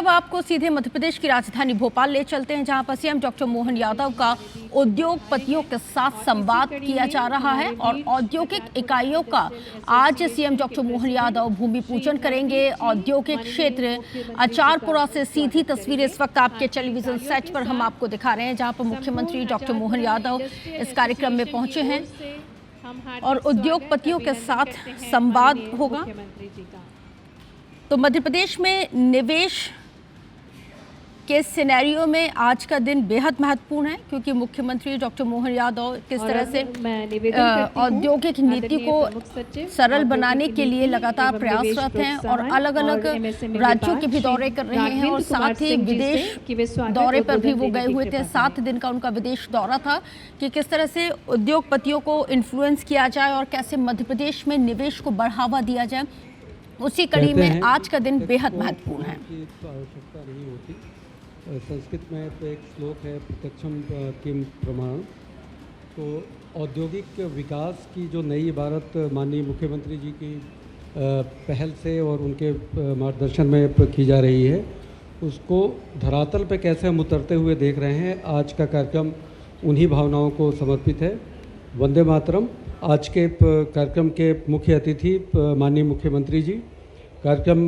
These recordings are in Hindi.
आपको सीधे मध्य प्रदेश की राजधानी भोपाल ले चलते हैं, जहां पर सीएम डॉक्टर मोहन यादव का उद्योगपतियों के साथ संवाद किया जा रहा है और औद्योगिक इकाइयों का आज सीएम डॉक्टर मोहन यादव भूमि पूजन करेंगे। औद्योगिक क्षेत्र अचारपुरा से सीधी तस्वीरें इस वक्त आपके टेलीविजन सेट पर हम आपको दिखा रहे हैं, जहां पर मुख्यमंत्री डॉक्टर मोहन यादव इस कार्यक्रम में पहुंचे हैं और उद्योगपतियों के साथ संवाद होगा। तो मध्य प्रदेश में निवेश के सिनेरियो में आज का दिन बेहद महत्वपूर्ण है, क्योंकि मुख्यमंत्री डॉक्टर मोहन यादव किस तरह से औद्योगिक नीति को सरल बनाने के लिए लगातार प्रयासरत हैं और अलग अलग राज्यों के भी दौरे कर रहे हैं और साथ ही विदेश दौरे पर भी वो गए हुए थे। 7 दिन का उनका विदेश दौरा था कि किस तरह से उद्योगपतियों को इन्फ्लुएंस किया जाए और कैसे मध्य प्रदेश में निवेश को बढ़ावा दिया जाए। उसी कड़ी में आज का दिन बेहद महत्वपूर्ण है। आवश्यकता नहीं होती। संस्कृत में एक श्लोक है, प्रत्यक्षम किम प्रमाण। तो औद्योगिक विकास की जो नई इबारत माननीय मुख्यमंत्री जी की पहल से और उनके मार्गदर्शन में की जा रही है, उसको धरातल पे कैसे हम उतरते हुए देख रहे हैं। आज का कार्यक्रम उन्हीं भावनाओं को समर्पित है। वंदे मातरम। आज के कार्यक्रम के मुख्य अतिथि माननीय मुख्यमंत्री जी, कार्यक्रम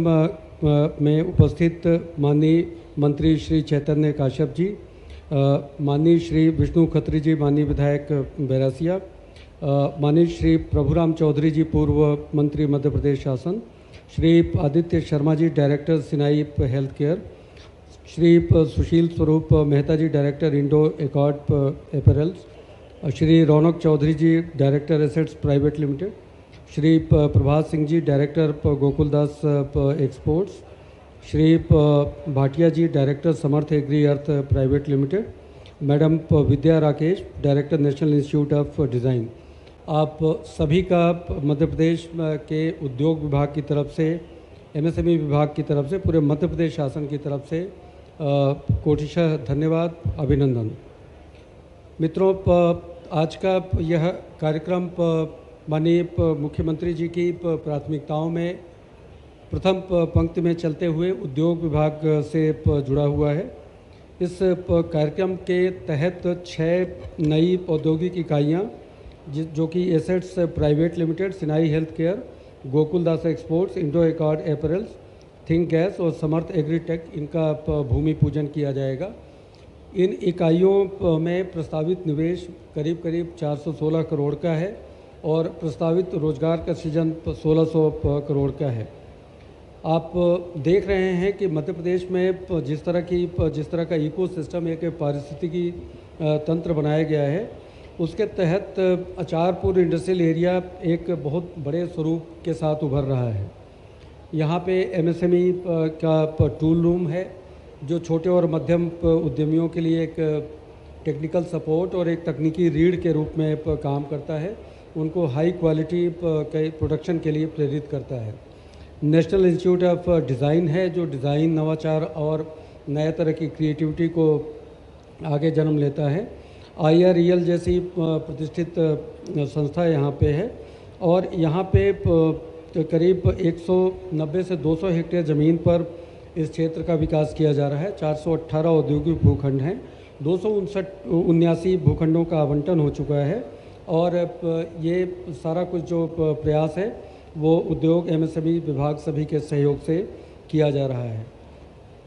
में उपस्थित माननीय मंत्री श्री चैतन्य काश्यप जी, माननीय श्री विष्णु खत्री जी, माननीय विधायक बैरासिया, माननीय श्री प्रभुराम चौधरी जी, पूर्व मंत्री मध्य प्रदेश शासन, Shri Aditya Sharma ji, director Sinai Health Care, Shri Sushil Swaroop Mehta ji, director Indo Accord Apparels, Shri Raunak Chaudhary ji, director Assets Private Limited, Shri Prabhat Singh ji, director Gokuldas Exports, Shri Bhatia ji, director Samarth Agri Earth Private Limited, madam Vidya Rakesh, director National Institute of Design. आप सभी का मध्य प्रदेश के उद्योग विभाग की तरफ से, एमएसएमई विभाग की तरफ से, पूरे मध्य प्रदेश शासन की तरफ से कोटिशः धन्यवाद, अभिनंदन। मित्रों, आज का यह कार्यक्रम माननीय मुख्यमंत्री जी की प्राथमिकताओं में प्रथम पंक्ति में चलते हुए उद्योग विभाग से जुड़ा हुआ है। इस कार्यक्रम के तहत 6 नई औद्योगिक इकाइयाँ जो कि assets Private Limited, Sinai Health care, Gokuldas exports, Indo Accord apparels, think gas और समर्थ एग्रीटेक, इनका भूमि पूजन किया जाएगा। इन इकाइयों में प्रस्तावित निवेश करीब 416 करोड़ का है और प्रस्तावित रोजगार का सृजन 1600 करोड़ का है। आप देख रहे हैं कि मध्य प्रदेश में जिस तरह का इकोसिस्टम, एक पारिस्थितिकी तंत्र बनाया गया है, उसके तहत अचारपुर इंडस्ट्रियल एरिया एक बहुत बड़े स्वरूप के साथ उभर रहा है। यहाँ पे एमएसएमई का टूल रूम है, जो छोटे और मध्यम उद्यमियों के लिए एक टेक्निकल सपोर्ट और एक तकनीकी रीढ़ के रूप में काम करता है, उनको हाई क्वालिटी के प्रोडक्शन के लिए प्रेरित करता है। नेशनल इंस्टीट्यूट ऑफ डिज़ाइन है, जो डिज़ाइन, नवाचार और नए तरह की क्रिएटिविटी को आगे जन्म लेता है। IREL जैसी प्रतिष्ठित संस्था यहाँ पे है और यहाँ पे करीब 190 से 200 हेक्टेयर ज़मीन पर इस क्षेत्र का विकास किया जा रहा है। 418 औद्योगिक भूखंड हैं, 279 भूखंडों का आवंटन हो चुका है और ये सारा कुछ जो प्रयास है वो उद्योग, एमएसएमई विभाग सभी के सहयोग से किया जा रहा है।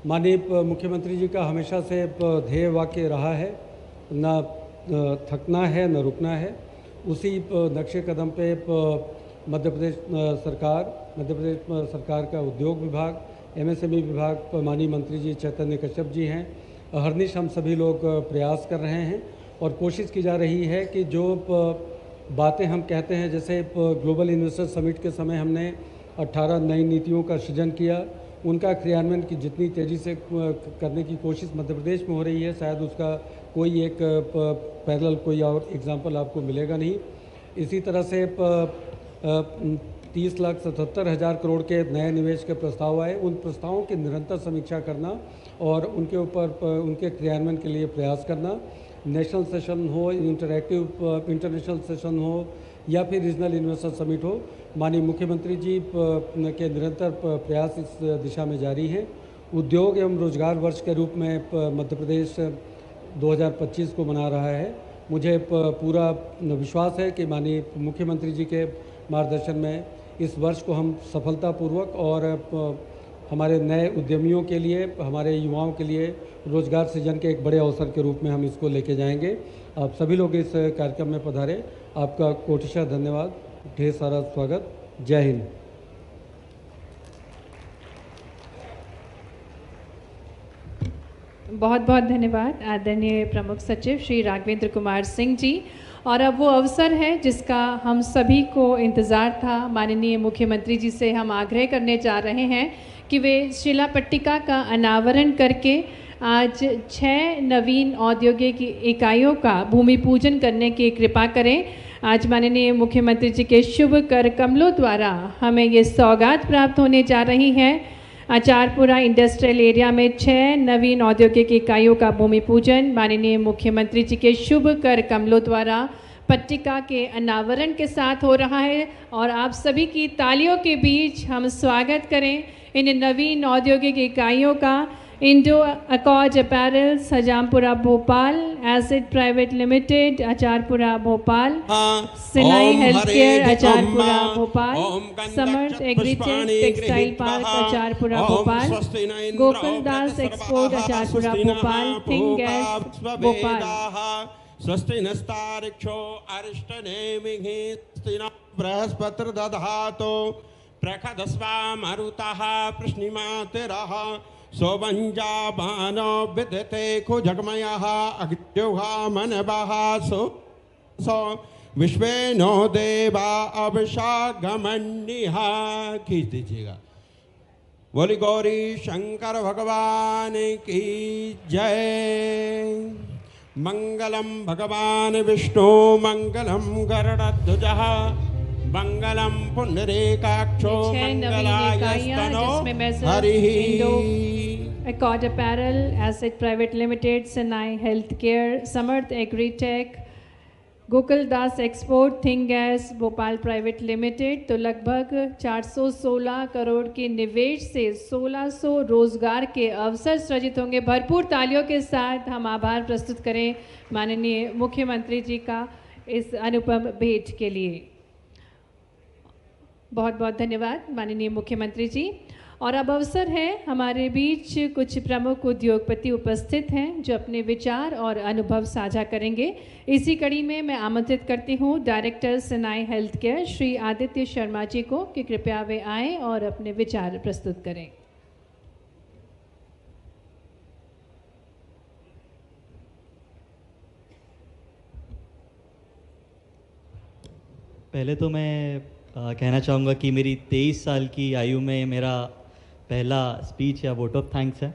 माननीय मुख्यमंत्री जी का हमेशा से ध्येय वाक्य रहा है, न थकना है न रुकना है। उसी नक्शे कदम पे मध्य प्रदेश सरकार का उद्योग विभाग, एमएसएमई विभाग, माननीय मंत्री जी चैतन्य काश्यप जी हैं, अहर्निश हम सभी लोग प्रयास कर रहे हैं और कोशिश की जा रही है कि जो बातें हम कहते हैं, जैसे ग्लोबल इन्वेस्टर समिट के समय हमने 18 नई नीतियों का सृजन किया, उनका क्रियान्वयन की जितनी तेज़ी से करने की कोशिश मध्य प्रदेश में हो रही है, शायद उसका कोई एक पैरेलल कोई और एग्जांपल आपको मिलेगा नहीं। इसी तरह से 30,77,000 करोड़ के नए निवेश के प्रस्ताव आए, उन प्रस्तावों की निरंतर समीक्षा करना और उनके ऊपर उनके क्रियान्वयन के लिए प्रयास करना। नेशनल सेशन हो, इंटरनेशनल सेशन हो या फिर रीजनल इन्वेस्टर समिट हो, माननीय मुख्यमंत्री जी के निरंतर प्रयास इस दिशा में जारी हैं उद्योग एवं रोजगार वर्ष के रूप में मध्य प्रदेश 2025 को मना रहा है। मुझे पूरा विश्वास है कि माननीय मुख्यमंत्री जी के मार्गदर्शन में इस वर्ष को हम सफलतापूर्वक और हमारे नए उद्यमियों के लिए, हमारे युवाओं के लिए रोजगार सृजन के एक बड़े अवसर के रूप में हम इसको लेके जाएंगे। आप सभी लोग इस कार्यक्रम में पधारे, आपका कोटिशा धन्यवाद, ढेर सारा स्वागत। जय हिंद। बहुत बहुत धन्यवाद आदरणीय प्रमुख सचिव श्री राघवेंद्र कुमार सिंह जी। और अब वो अवसर है जिसका हम सभी को इंतज़ार था। माननीय मुख्यमंत्री जी से हम आग्रह करने जा रहे हैं कि वे शिला पट्टिका का अनावरण करके आज 6 नवीन औद्योगिक इकाइयों का भूमि पूजन करने की कृपा करें। आज माननीय मुख्यमंत्री जी के शुभ कर कमलों द्वारा हमें ये सौगात प्राप्त होने जा रही है। आचारपुरा इंडस्ट्रियल एरिया में 6 नवीन औद्योगिक इकाइयों का भूमि पूजन माननीय मुख्यमंत्री जी के शुभ कर कमलों द्वारा पट्टिका के अनावरण के साथ हो रहा है। और आप सभी की तालियों के बीच हम स्वागत करें इन नवीन औद्योगिक इकाइयों का। Indo Accord Apparels Hajampura Bhopal, Acid Private Limited Acharpura Bhopal, Sinai Health Care Acharpura Bhopal, Samarth Agritech textile park Acharpura Bhopal, Gokul Das export Acharpura Bhopal, Think Gas Bhopal. स्वस्ति नस्तारिक्षो अरिष्टनेमिः स्तिनो बृहस्पतिर् दधातु प्रखदस्वा मरुतः प्रश्निमातिरः सोवञ्जाबानो विदते खुजगमयः अग्द्युहा मनवः सो विश्वे नो देवा अभिषागमन्यः। खींच दीजिएगा। बोली गौरी शंकर भगवान की जय। मंगलम भगवान विष्णु मंगलम गरुड़ध्वजः मंगलम पुंडरीकाक्षो मंगलायस्तनो हरिः। Accord Apparel, Acid Private Limited, Sinai Health Care, Samarth Agritech, Gokul Das export, Think Gas Bhopal Private Limited. तो लगभग 416 करोड़ के निवेश से 1600 रोजगार के अवसर सृजित होंगे। भरपूर तालियों के साथ हम आभार प्रस्तुत करें माननीय मुख्यमंत्री जी का इस अनुपम भेंट के लिए। बहुत बहुत धन्यवाद माननीय मुख्यमंत्री जी। और अब अवसर है, हमारे बीच कुछ प्रमुख उद्योगपति उपस्थित हैं जो अपने विचार और अनुभव साझा करेंगे। इसी कड़ी में मैं आमंत्रित करती हूं director Sinai Health Care Shri Aditya Sharma ji को कि कृपया वे आएँ और अपने विचार प्रस्तुत करें। पहले तो मैं कहना चाहूँगा कि मेरी 23 साल की आयु में मेरा पहला स्पीच या वोट ऑफ थैंक्स है।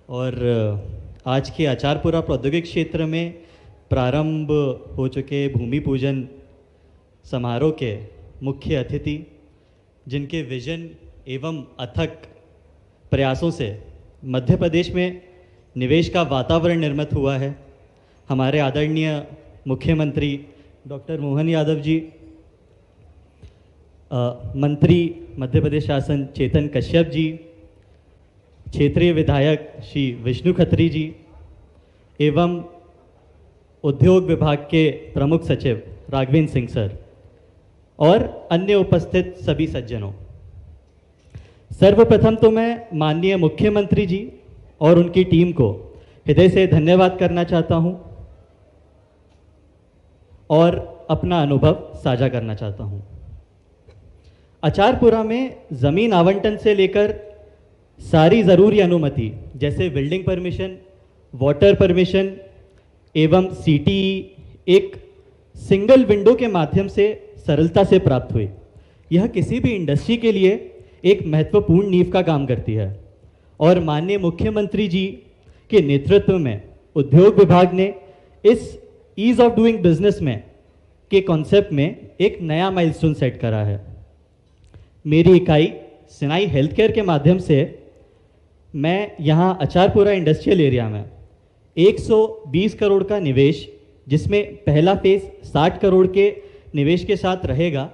और आज के आचारपुरा प्रौद्योगिक क्षेत्र में प्रारंभ हो चुके भूमि पूजन समारोह के मुख्य अतिथि, जिनके विजन एवं अथक प्रयासों से मध्य प्रदेश में निवेश का वातावरण निर्मित हुआ है, हमारे आदरणीय मुख्यमंत्री डॉक्टर मोहन यादव जी, मंत्री मध्य प्रदेश शासन चेतन कश्यप जी, क्षेत्रीय विधायक श्री विष्णु खत्री जी एवं उद्योग विभाग के प्रमुख सचिव राघवेंद्र सिंह सर और अन्य उपस्थित सभी सज्जनों, सर्वप्रथम तो मैं माननीय मुख्यमंत्री जी और उनकी टीम को हृदय से धन्यवाद करना चाहता हूं और अपना अनुभव साझा करना चाहता हूं। आचारपुरा में ज़मीन आवंटन से लेकर सारी ज़रूरी अनुमति जैसे बिल्डिंग परमिशन, वाटर परमिशन एवं सीटीई एक सिंगल विंडो के माध्यम से सरलता से प्राप्त हुई। यह किसी भी इंडस्ट्री के लिए एक महत्वपूर्ण नींव का काम करती है और माननीय मुख्यमंत्री जी के नेतृत्व में उद्योग विभाग ने इस ईज ऑफ डूइंग बिजनेस में के कॉन्सेप्ट में एक नया माइलस्टोन सेट करा है। मेरी इकाई सिनाई हेल्थ केयर के माध्यम से मैं यहाँ आचारपुरा इंडस्ट्रियल एरिया में 120 करोड़ का निवेश, जिसमें पहला फेज 60 करोड़ के निवेश के साथ रहेगा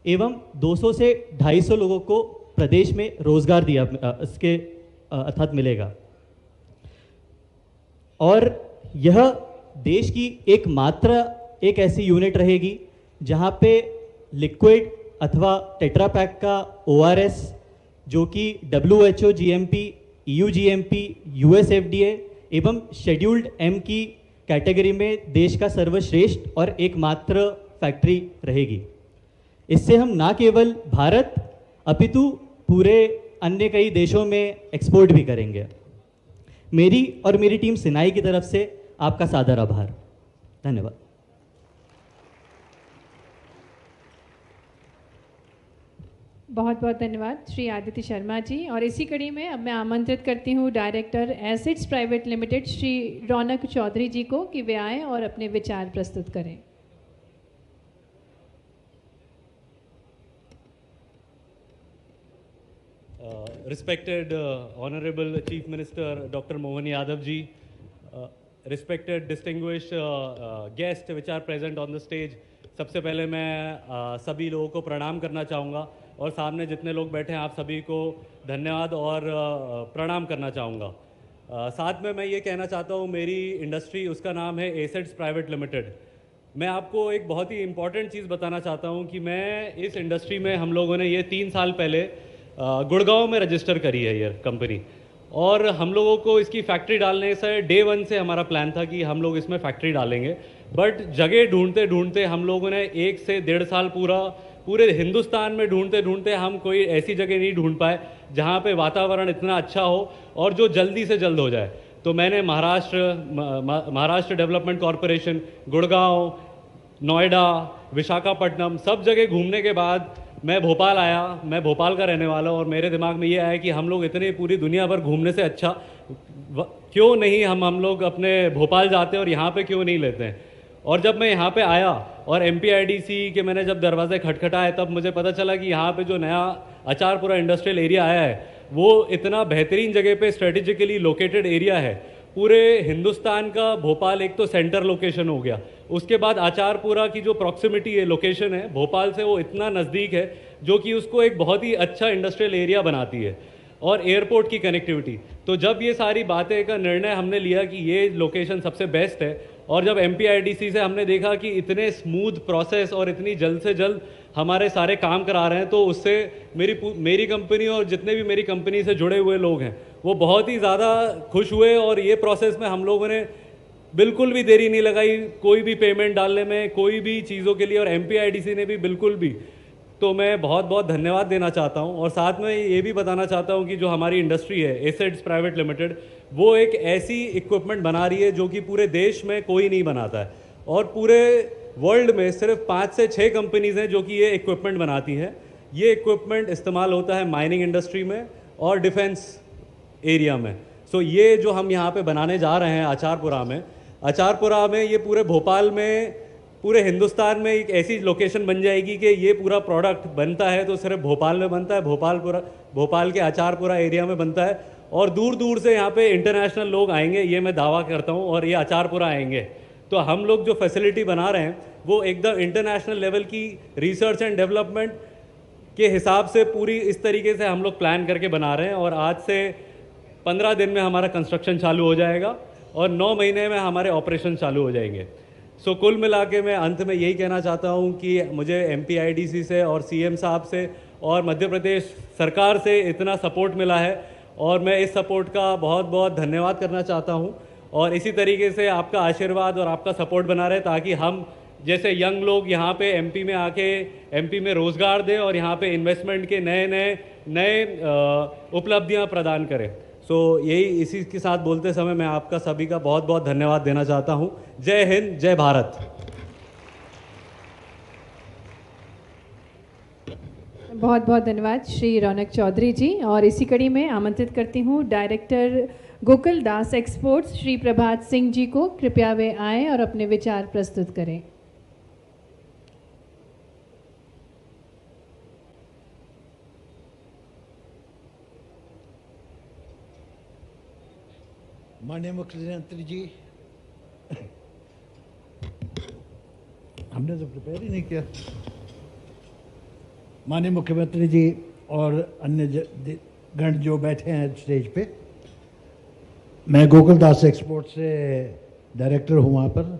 एवं 200 से 250 लोगों को प्रदेश में रोजगार दिया इसके अर्थात मिलेगा। और यह देश की एकमात्र एक ऐसी यूनिट रहेगी जहां पे लिक्विड अथवा टेट्रा पैक का ORS जो कि WHO GMP, EU GMP, US FDA एवं शेड्यूल्ड M की कैटेगरी में देश का सर्वश्रेष्ठ और एकमात्र फैक्ट्री रहेगी। इससे हम ना केवल भारत अपितु पूरे अन्य कई देशों में एक्सपोर्ट भी करेंगे। मेरी और मेरी टीम सिनाई की तरफ से आपका सादर आभार। धन्यवाद। बहुत बहुत धन्यवाद श्री आदित्य शर्मा जी। और इसी कड़ी में अब मैं आमंत्रित करती हूँ director Acids Private Limited Shri Raunak Chaudhary ji को कि वे आएँ और अपने विचार प्रस्तुत करें। Respected Honorable Chief Minister Dr. Mohan Yadav ji, respected distinguished guests which are present on the stage, सबसे पहले मैं सभी लोगों को प्रणाम करना चाहूँगा और सामने जितने लोग बैठे हैं आप सभी को धन्यवाद और प्रणाम करना चाहूँगा। साथ में मैं ये कहना चाहता हूँ, मेरी इंडस्ट्री उसका नाम है एसिड्स प्राइवेट लिमिटेड। मैं आपको एक बहुत ही इम्पॉर्टेंट चीज़ बताना चाहता हूँ कि मैं इस इंडस्ट्री में हम लोगों ने ये 3 साल पहले गुड़गांव में रजिस्टर करी है ये कंपनी, और हम लोगों को इसकी फैक्ट्री डालने से डे 1 से हमारा प्लान था कि हम लोग इसमें फैक्ट्री डालेंगे। बट जगह ढूंढते ढूंढते हम लोगों ने 1 से 1.5 साल पूरे हिंदुस्तान में ढूंढते ढूंढते हम कोई ऐसी जगह नहीं ढूंढ पाए जहाँ पे वातावरण इतना अच्छा हो और जो जल्दी से जल्द हो जाए। तो मैंने महाराष्ट्र डेवलपमेंट कॉरपोरेशन, गुड़गांव, नोएडा, विशाखापट्टनम सब जगह घूमने के बाद मैं भोपाल आया। मैं भोपाल का रहने वाला हूँ और मेरे दिमाग में ये आया कि हम लोग इतने पूरी दुनिया भर घूमने से अच्छा क्यों नहीं हम लोग अपने भोपाल जाते हैं और यहाँ पे क्यों नहीं लेते हैं। और जब मैं यहाँ पे आया और MPIDC के मैंने जब दरवाजे खटखटाए तब मुझे पता चला कि यहाँ पे जो नया अचारपुरा इंडस्ट्रियल एरिया आया है वो इतना बेहतरीन जगह पे स्ट्रेटेजिकली लोकेटेड एरिया है। पूरे हिंदुस्तान का भोपाल एक तो सेंटर लोकेशन हो गया, उसके बाद आचारपुरा की जो प्रॉक्सिमिटी है, लोकेशन है भोपाल से, वो इतना नज़दीक है जो कि उसको एक बहुत ही अच्छा इंडस्ट्रियल एरिया बनाती है, और एयरपोर्ट की कनेक्टिविटी। तो जब ये सारी बातें का निर्णय हमने लिया कि ये लोकेशन सबसे बेस्ट है, और जब MPIDC से हमने देखा कि इतने स्मूथ प्रोसेस और इतनी जल्द से जल्द हमारे सारे काम करा रहे हैं, तो उससे मेरी कंपनी और जितने भी मेरी कंपनी से जुड़े हुए लोग हैं वो बहुत ही ज़्यादा खुश हुए। और ये प्रोसेस में हम लोगों ने बिल्कुल भी देरी नहीं लगाई कोई भी पेमेंट डालने में, कोई भी चीज़ों के लिए, और MPIDC ने भी बिल्कुल भी। तो मैं बहुत बहुत धन्यवाद देना चाहता हूं। और साथ में ये भी बताना चाहता हूं कि जो हमारी इंडस्ट्री है एसिड्स प्राइवेट लिमिटेड, वो एक ऐसी इक्विपमेंट बना रही है जो कि पूरे देश में कोई नहीं बनाता है, और पूरे वर्ल्ड में सिर्फ 5 से 6 कंपनीज हैं जो कि ये इक्विपमेंट बनाती हैं। ये इक्विपमेंट इस्तेमाल होता है माइनिंग इंडस्ट्री में और डिफेंस एरिया में। सो ये जो हम यहाँ पे बनाने जा रहे हैं आचारपुरा में ये पूरे भोपाल में, पूरे हिंदुस्तान में एक ऐसी लोकेशन बन जाएगी कि ये पूरा प्रोडक्ट बनता है तो सिर्फ भोपाल में बनता है, भोपाल के आचारपुरा एरिया में बनता है, और दूर दूर से यहाँ पे इंटरनेशनल लोग आएंगे, ये मैं दावा करता हूँ, और ये आचारपुरा आएंगे। तो हम लोग जो फैसिलिटी बना रहे हैं वो एकदम इंटरनेशनल लेवल की रिसर्च एंड डेवलपमेंट के हिसाब से पूरी इस तरीके से हम लोग प्लान करके बना रहे हैं। और आज से 15 दिन में हमारा कंस्ट्रक्शन चालू हो जाएगा और 9 महीने में हमारे ऑपरेशन चालू हो जाएंगे। सो कुल मिला के मैं अंत में यही कहना चाहता हूँ कि मुझे MPIDC से और CM साहब से और मध्य प्रदेश सरकार से इतना सपोर्ट मिला है, और मैं इस सपोर्ट का बहुत बहुत धन्यवाद करना चाहता हूँ। और इसी तरीके से आपका आशीर्वाद और आपका सपोर्ट बना रहे ताकि हम जैसे यंग लोग यहाँ पे MP में आके MP में रोज़गार दें और यहाँ पे इन्वेस्टमेंट के नए उपलब्धियाँ प्रदान करें। सो यही इसी के साथ बोलते समय मैं आपका सभी का बहुत बहुत धन्यवाद देना चाहता हूँ। जय हिंद, जय भारत। बहुत बहुत धन्यवाद श्री रौनक चौधरी जी। और इसी कड़ी में आमंत्रित करती हूँ डायरेक्टर गोकुल दास एक्सपोर्ट्स श्री प्रभात सिंह जी को। कृपया वे आएँ और अपने विचार प्रस्तुत करें। माननीय मुख्यमंत्री जी, हमने तो प्रिपेयर ही नहीं किया। माननीय मुख्यमंत्री जी और अन्य गण जो बैठे हैं स्टेज पे, मैं गोकुल दास एक्सपोर्ट से डायरेक्टर हूँ वहाँ पर।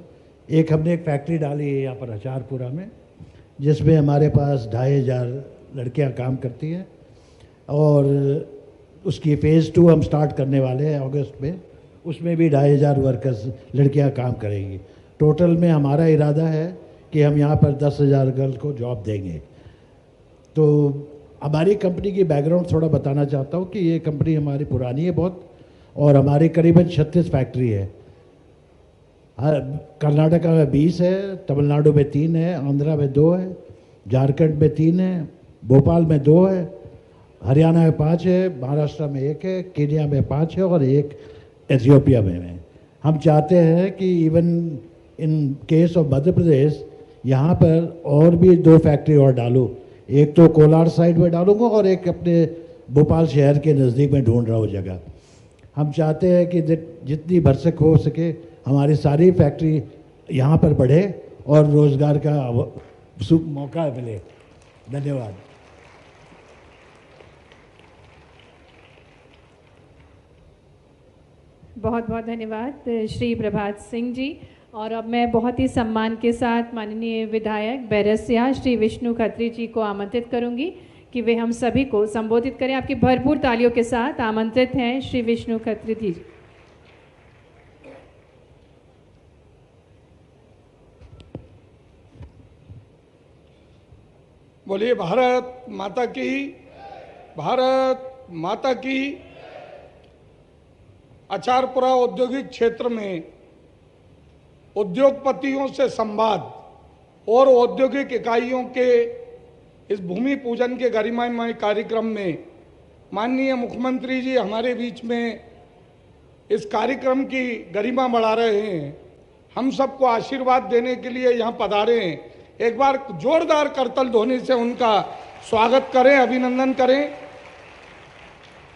हमने एक फैक्ट्री डाली है यहाँ पर हचारपुरा में, जिसमें हमारे पास 2500 लड़कियाँ काम करती हैं और उसकी फ़ेज़ 2 हम स्टार्ट करने वाले हैं अगस्त में। उसमें भी 2500 वर्कर्स लड़कियाँ काम करेंगी। टोटल में हमारा इरादा है कि हम यहाँ पर 10,000 गर्ल को जॉब देंगे। तो हमारी कंपनी की बैकग्राउंड थोड़ा बताना चाहता हूँ कि ये कंपनी हमारी पुरानी है बहुत, और हमारी करीबन 36 फैक्ट्री है। कर्नाटका में 20 है, तमिलनाडु में 3 है, आंध्रा में 2 है, झारखंड में 3 है, भोपाल में 2 है, हरियाणा में 5 है, महाराष्ट्र में 1 है, केन्या में 5 है और 1 एथियोपिया में है। हम चाहते हैं कि even in case of Madhya Pradesh यहाँ पर और भी 2 फैक्ट्री और डालूँ। एक तो कोलार साइड में डालूंगा और एक अपने भोपाल शहर के नज़दीक में ढूंढ रहा हूँ जगह। हम चाहते हैं कि जितनी भरसक हो सके हमारी सारी फैक्ट्री यहाँ पर बढ़े और रोज़गार का मौका मिले। धन्यवाद। बहुत बहुत धन्यवाद श्री प्रभात सिंह जी। और अब मैं बहुत ही सम्मान के साथ माननीय विधायक बैरसिया श्री विष्णु खत्री जी को आमंत्रित करूंगी कि वे हम सभी को संबोधित करें। आपकी भरपूर तालियों के साथ आमंत्रित हैं श्री विष्णु खत्री जी। बोलिए भारत माता की, भारत माता की। अचारपुरा औद्योगिक क्षेत्र में उद्योगपतियों से संवाद और औद्योगिक इकाइयों के इस भूमि पूजन के गरिमामय कार्यक्रम में माननीय मुख्यमंत्री जी हमारे बीच में इस कार्यक्रम की गरिमा बढ़ा रहे हैं। हम सबको आशीर्वाद देने के लिए यहाँ पधारे हैं। एक बार जोरदार करतल ध्वनि से उनका स्वागत करें, अभिनंदन करें।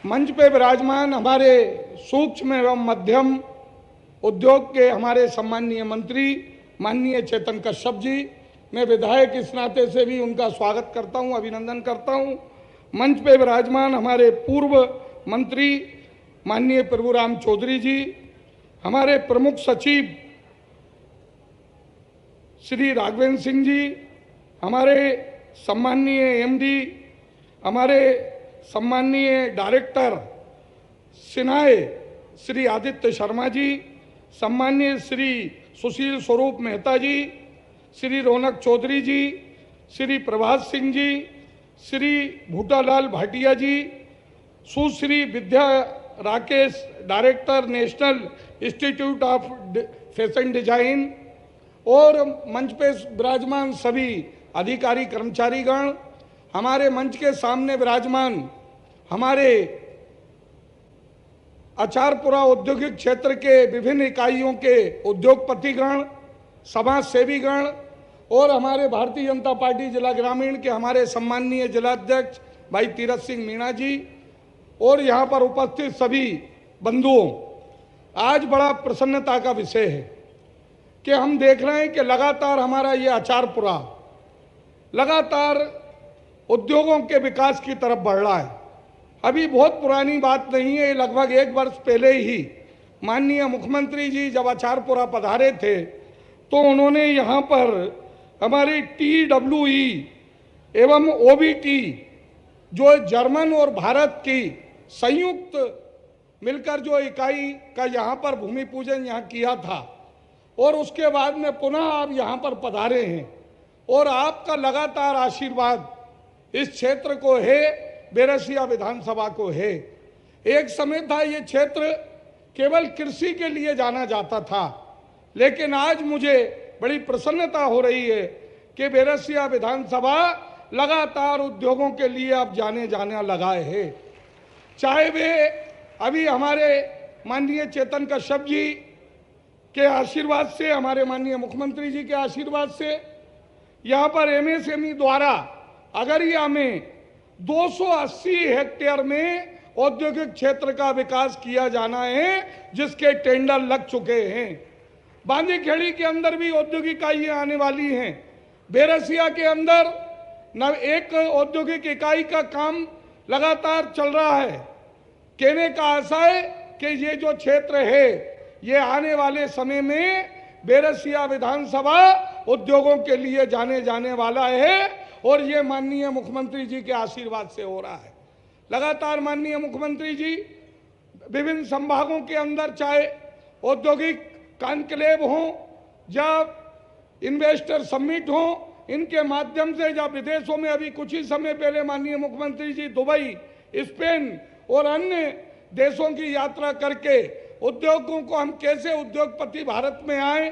मंच पे विराजमान हमारे सूक्ष्म एवं मध्यम उद्योग के हमारे सम्माननीय मंत्री माननीय चेतन कश्यप जी, मैं विधायक इस नाते से भी उनका स्वागत करता हूं, अभिनंदन करता हूं। मंच पे विराजमान हमारे पूर्व मंत्री माननीय प्रभुराम चौधरी जी, हमारे प्रमुख सचिव श्री राघवेंद्र सिंह जी, हमारे सम्माननीय एमडी, हमारे सम्माननीय डायरेक्टर सिन्हाए श्री आदित्य शर्मा जी, सम्माननीय Shri Sushil Swaroop Mehta ji, Shri Raunak Chaudhary ji, Shri Prabhat Singh ji, Shri Bhootalal Bhatia ji, Sushri Vidya Rakesh director National Institute of Fashion Design, और मंच पे विराजमान सभी अधिकारी कर्मचारीगण, हमारे मंच के सामने विराजमान हमारे अचारपुरा औद्योगिक क्षेत्र के विभिन्न इकाइयों के उद्योगपतिगण, समाज सेवीगण और हमारे भारतीय जनता पार्टी जिला ग्रामीण के हमारे सम्माननीय जिलाध्यक्ष भाई तीरथ सिंह मीणा जी और यहाँ पर उपस्थित सभी बंधुओं, आज बड़ा प्रसन्नता का विषय है कि हम देख रहे हैं कि लगातार हमारा ये अचारपुरा लगातार उद्योगों के विकास की तरफ बढ़ रहा है। अभी बहुत पुरानी बात नहीं है, लगभग 1 वर्ष पहले ही माननीय मुख्यमंत्री जी जब अचारपुरा पधारे थे तो उन्होंने यहाँ पर हमारी TWE एवं OBT जो जर्मन और भारत की संयुक्त मिलकर जो इकाई का यहाँ पर भूमि पूजन यहाँ किया था और उसके बाद में पुनः आप यहाँ पर पधारे हैं और आपका लगातार आशीर्वाद इस क्षेत्र को है, बैरसिया विधानसभा को है। एक समय था ये क्षेत्र केवल कृषि के लिए जाना जाता था, लेकिन आज मुझे बड़ी प्रसन्नता हो रही है कि बैरसिया विधानसभा लगातार उद्योगों के लिए अब जाने लगाए हैं। चाहे वे अभी हमारे माननीय चेतन कश्यप जी के आशीर्वाद से, हमारे माननीय मुख्यमंत्री जी के आशीर्वाद से यहाँ पर MSME द्वारा अगरिया में 280 हेक्टेयर में औद्योगिक क्षेत्र का विकास किया जाना है, जिसके टेंडर लग चुके हैं। बांदीखेड़ी के अंदर भी औद्योगिक इकाइयाँ आने वाली हैं। बैरसिया के अंदर एक औद्योगिक इकाई का काम लगातार चल रहा है। कहने का आशय कि ये जो क्षेत्र है ये आने वाले समय में बैरसिया विधानसभा उद्योगों के लिए जाने वाला है और ये माननीय मुख्यमंत्री जी के आशीर्वाद से हो रहा है। लगातार माननीय मुख्यमंत्री जी विभिन्न संभागों के अंदर चाहे औद्योगिक कॉन्क्लेव हो या इन्वेस्टर समिट हो, इनके माध्यम से जब विदेशों में अभी कुछ ही समय पहले माननीय मुख्यमंत्री जी दुबई, स्पेन और अन्य देशों की यात्रा करके उद्योगों को हम कैसे उद्योगपति भारत में आए,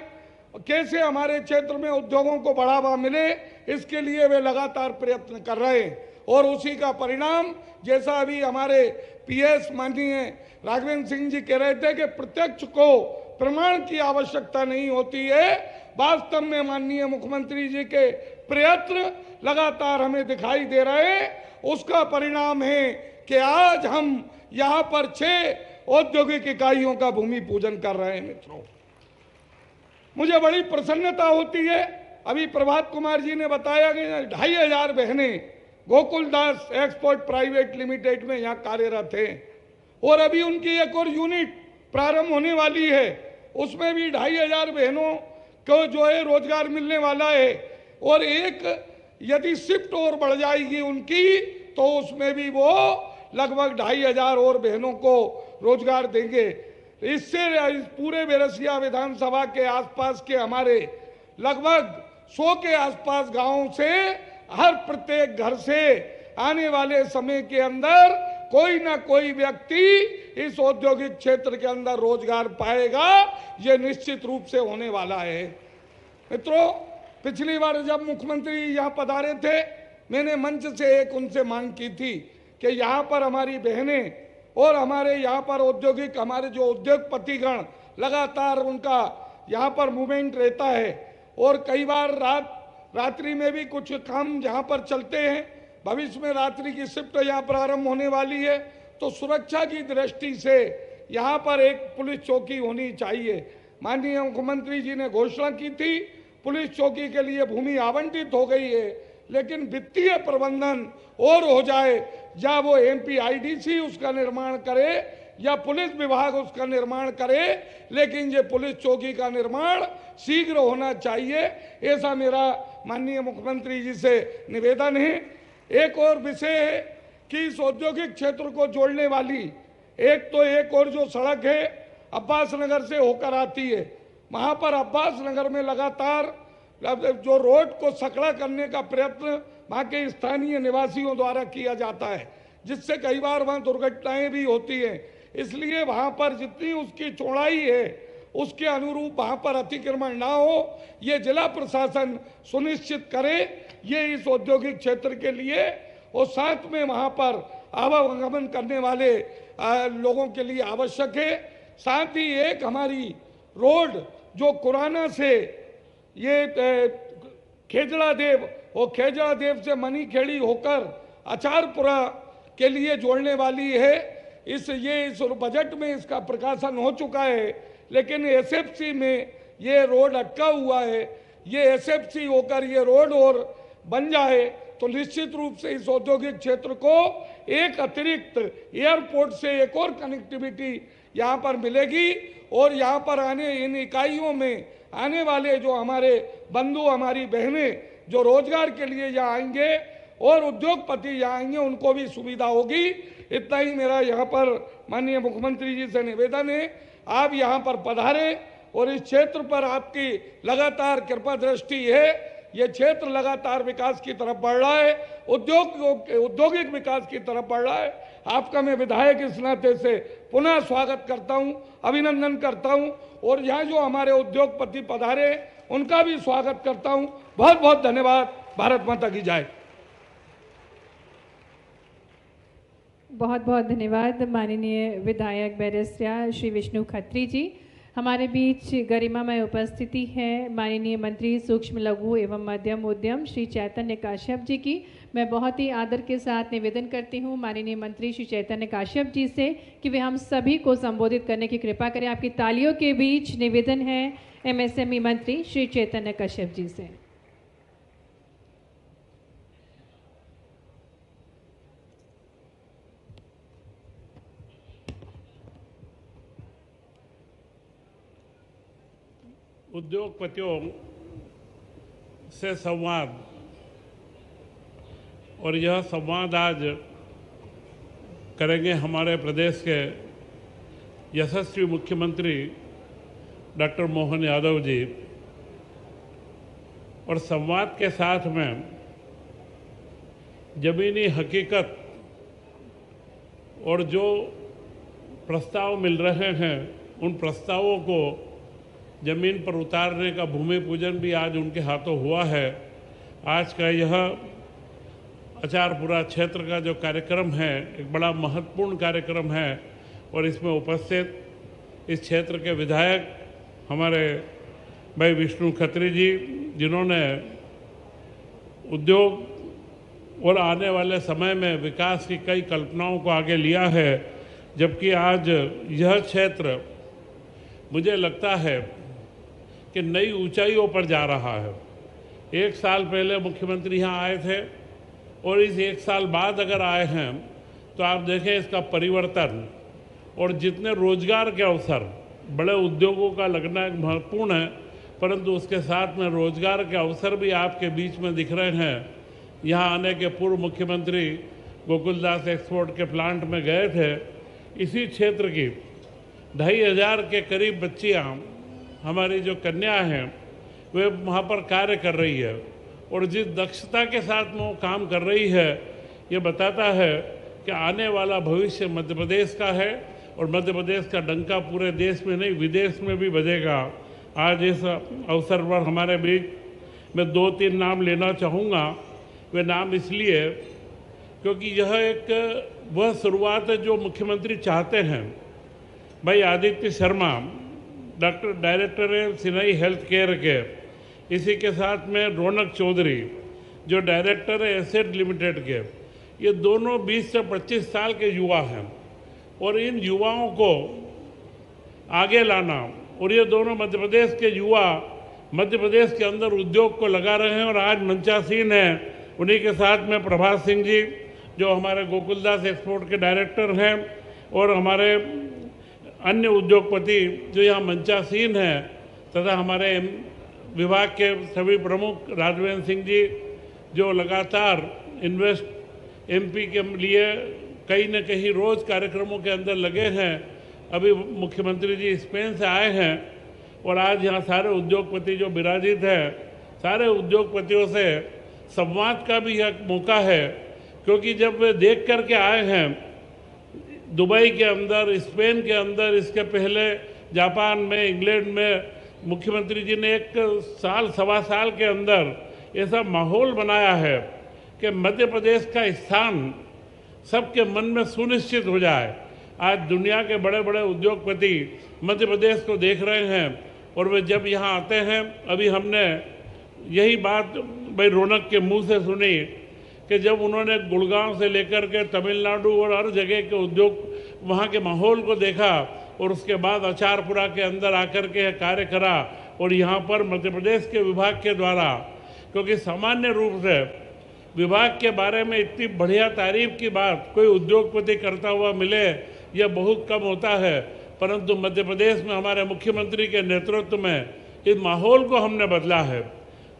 कैसे हमारे क्षेत्र में उद्योगों को बढ़ावा मिले, इसके लिए वे लगातार प्रयत्न कर रहे हैं। और उसी का परिणाम जैसा अभी हमारे पीएस माननीय राघवेंद्र सिंह जी कह रहे थे कि प्रत्यक्ष को प्रमाण की आवश्यकता नहीं होती है। वास्तव में माननीय मुख्यमंत्री जी के प्रयत्न लगातार हमें दिखाई दे रहे हैं। उसका परिणाम है कि आज हम यहाँ पर 6 औद्योगिक इकाइयों का भूमि पूजन कर रहे हैं। मित्रों, मुझे बड़ी प्रसन्नता होती है। अभी प्रभात कुमार जी ने बताया कि 2500 बहनें गोकुलदास एक्सपोर्ट प्राइवेट लिमिटेड में यहाँ कार्यरत हैं और अभी उनकी एक और यूनिट प्रारंभ होने वाली है। उसमें भी 2500 बहनों को जो है रोजगार मिलने वाला है और एक यदि शिफ्ट और बढ़ जाएगी उनकी तो उसमें भी वो लगभग 2500 और बहनों को रोजगार देंगे। इससे इस पूरे बैरसिया विधानसभा के आसपास के हमारे लगभग 100 के आसपास गांवों से हर प्रत्येक घर से आने वाले समय के अंदर कोई ना कोई व्यक्ति इस औद्योगिक क्षेत्र के अंदर रोजगार पाएगा। ये निश्चित रूप से होने वाला है। मित्रों, पिछली बार जब मुख्यमंत्री यहाँ पधारे थे, मैंने मंच से एक उनसे मांग की थी कि यहाँ पर हमारी बहनें और हमारे यहाँ पर औद्योगिक हमारे जो उद्योगपतिगण लगातार उनका यहाँ पर मूवमेंट रहता है और कई बार रात्रि में भी कुछ काम यहाँ पर चलते हैं। भविष्य में रात्रि की शिफ्ट यहाँ प्रारंभ होने वाली है, तो सुरक्षा की दृष्टि से यहाँ पर एक पुलिस चौकी होनी चाहिए। माननीय मुख्यमंत्री जी ने घोषणा की थी, पुलिस चौकी के लिए भूमि आवंटित हो गई है, लेकिन वित्तीय प्रबंधन और हो जाए, या वो MPIDC उसका निर्माण करे या पुलिस विभाग उसका निर्माण करे, लेकिन ये पुलिस चौकी का निर्माण शीघ्र होना चाहिए। ऐसा मेरा माननीय मुख्यमंत्री जी से निवेदन है। एक और विषय है कि इस औद्योगिक क्षेत्र को जोड़ने वाली एक और जो सड़क है अब्बास नगर से होकर आती है, वहाँ पर अब्बास नगर में लगातार जो रोड को सकड़ा करने का प्रयत्न वहाँ के स्थानीय निवासियों द्वारा किया जाता है, जिससे कई बार वहाँ दुर्घटनाएं भी होती हैं। इसलिए वहाँ पर जितनी उसकी चौड़ाई है उसके अनुरूप वहाँ पर अतिक्रमण ना हो, ये जिला प्रशासन सुनिश्चित करे। ये इस औद्योगिक क्षेत्र के लिए और साथ में वहाँ पर आवागमन करने वाले लोगों के लिए आवश्यक है। साथ ही एक हमारी रोड जो कुराना से ये खेजड़ा देव और खेजड़ा देव से मनीखेड़ी होकर अचारपुरा के लिए जोड़ने वाली है, इस बजट में इसका प्रकाशन हो चुका है, लेकिन SFC में ये रोड अटका हुआ है। ये SFC होकर ये रोड और बन जाए तो निश्चित रूप से इस औद्योगिक क्षेत्र को एक अतिरिक्त एयरपोर्ट से एक और कनेक्टिविटी यहाँ पर मिलेगी और यहाँ पर आने इन इकाइयों में आने वाले जो हमारे बंधु हमारी बहनें जो रोजगार के लिए यहाँ आएंगे और उद्योगपति यहाँ आएंगे, उनको भी सुविधा होगी। इतना ही मेरा यहाँ पर माननीय मुख्यमंत्री जी से निवेदन है, आप यहाँ पर पधारे और इस क्षेत्र पर आपकी लगातार कृपा दृष्टि है। ये क्षेत्र लगातार विकास की तरफ बढ़ रहा है, औद्योगिक विकास की तरफ बढ़ रहा है। आपका मैं विधायक इस नाते से पुनः स्वागत करता हूं, अभिनंदन करता हूं और यहाँ जो हमारे उद्योगपति पधारे उनका भी स्वागत करता हूं। बहुत बहुत धन्यवाद। भारत माता की जय। बहुत बहुत धन्यवाद माननीय विधायक बैरसिया श्री विष्णु खत्री जी। हमारे बीच गरिमामय उपस्थिति है माननीय मंत्री सूक्ष्म लघु एवं मध्यम उद्यम श्री चैतन्य काश्यप जी की। मैं बहुत ही आदर के साथ निवेदन करती हूँ माननीय मंत्री श्री चैतन्य काश्यप जी से कि वे हम सभी को संबोधित करने की कृपा करें। आपकी तालियों के बीच निवेदन है MSME मंत्री श्री चैतन्य काश्यप जी से। उद्योगपतियों से संवाद, और यह संवाद आज करेंगे हमारे प्रदेश के यशस्वी मुख्यमंत्री डॉक्टर मोहन यादव जी। और संवाद के साथ में ज़मीनी हकीकत और जो प्रस्ताव मिल रहे हैं उन प्रस्तावों को ज़मीन पर उतारने का भूमि पूजन भी आज उनके हाथों हुआ है। आज का यह आचारपुरा क्षेत्र का जो कार्यक्रम है एक बड़ा महत्वपूर्ण कार्यक्रम है और इसमें उपस्थित इस क्षेत्र के विधायक हमारे भाई विष्णु खत्री जी, जिन्होंने उद्योग और आने वाले समय में विकास की कई कल्पनाओं को आगे लिया है, जबकि आज यह क्षेत्र मुझे लगता है कि नई ऊंचाइयों पर जा रहा है। एक साल पहले मुख्यमंत्री यहाँ आए थे और इस एक साल बाद अगर आए हैं तो आप देखें इसका परिवर्तन और जितने रोजगार के अवसर, बड़े उद्योगों का लगना एक महत्वपूर्ण है, परंतु उसके साथ में रोजगार के अवसर भी आपके बीच में दिख रहे हैं। यहाँ आने के पूर्व मुख्यमंत्री गोकुलदास एक्सपोर्ट के प्लांट में गए थे। इसी क्षेत्र की 2500 के करीब बच्चियाँ, हमारी जो कन्या हैं, वे वहाँ पर कार्य कर रही है और जिस दक्षता के साथ में वो काम कर रही है, ये बताता है कि आने वाला भविष्य मध्य प्रदेश का है और मध्य प्रदेश का डंका पूरे देश में नहीं विदेश में भी बजेगा। आज इस अवसर पर हमारे बीच मैं 2-3 नाम लेना चाहूँगा। वे नाम इसलिए क्योंकि यह एक वह शुरुआत है जो मुख्यमंत्री चाहते हैं। भाई आदित्य शर्मा, डॉक्टर डायरेक्टर है सिनई हेल्थ केयर के, इसी के साथ में रौनक चौधरी जो डायरेक्टर है एसेट लिमिटेड के, ये दोनों 20 से 25 साल के युवा हैं और इन युवाओं को आगे लाना, और ये दोनों मध्य प्रदेश के युवा मध्य प्रदेश के अंदर उद्योग को लगा रहे हैं और आज मंचासीन हैं। उन्हीं के साथ में प्रभात सिंह जी जो हमारे गोकुलदास एक्सपोर्ट के डायरेक्टर हैं और हमारे अन्य उद्योगपति जो यहाँ मंचासीन हैं, तथा हमारे विभाग के सभी प्रमुख राघवेंद्र सिंह जी जो लगातार इन्वेस्ट एमपी के लिए कहीं न कहीं रोज़ कार्यक्रमों के अंदर लगे हैं। अभी मुख्यमंत्री जी स्पेन से आए हैं और आज यहाँ सारे उद्योगपति जो विराजित हैं, सारे उद्योगपतियों से संवाद का भी एक मौका है, क्योंकि जब वे देख कर के आए हैं दुबई के अंदर, स्पेन के अंदर, इसके पहले जापान में, इंग्लैंड में, मुख्यमंत्री जी ने 1 साल सवा साल के अंदर ऐसा माहौल बनाया है कि मध्य प्रदेश का स्थान सबके मन में सुनिश्चित हो जाए। आज दुनिया के बड़े बड़े उद्योगपति मध्य प्रदेश को देख रहे हैं और वे जब यहाँ आते हैं, अभी हमने यही बात भाई रौनक के मुंह से सुनी कि जब उन्होंने गुड़गांव से लेकर के तमिलनाडु और हर जगह के उद्योग वहाँ के माहौल को देखा और उसके बाद आचारपुरा के अंदर आकर के कार्य करा और यहाँ पर मध्य प्रदेश के विभाग के द्वारा, क्योंकि सामान्य रूप से विभाग के बारे में इतनी बढ़िया तारीफ की बात कोई उद्योगपति करता हुआ मिले यह बहुत कम होता है, परंतु मध्य प्रदेश में हमारे मुख्यमंत्री के नेतृत्व में इस माहौल को हमने बदला है।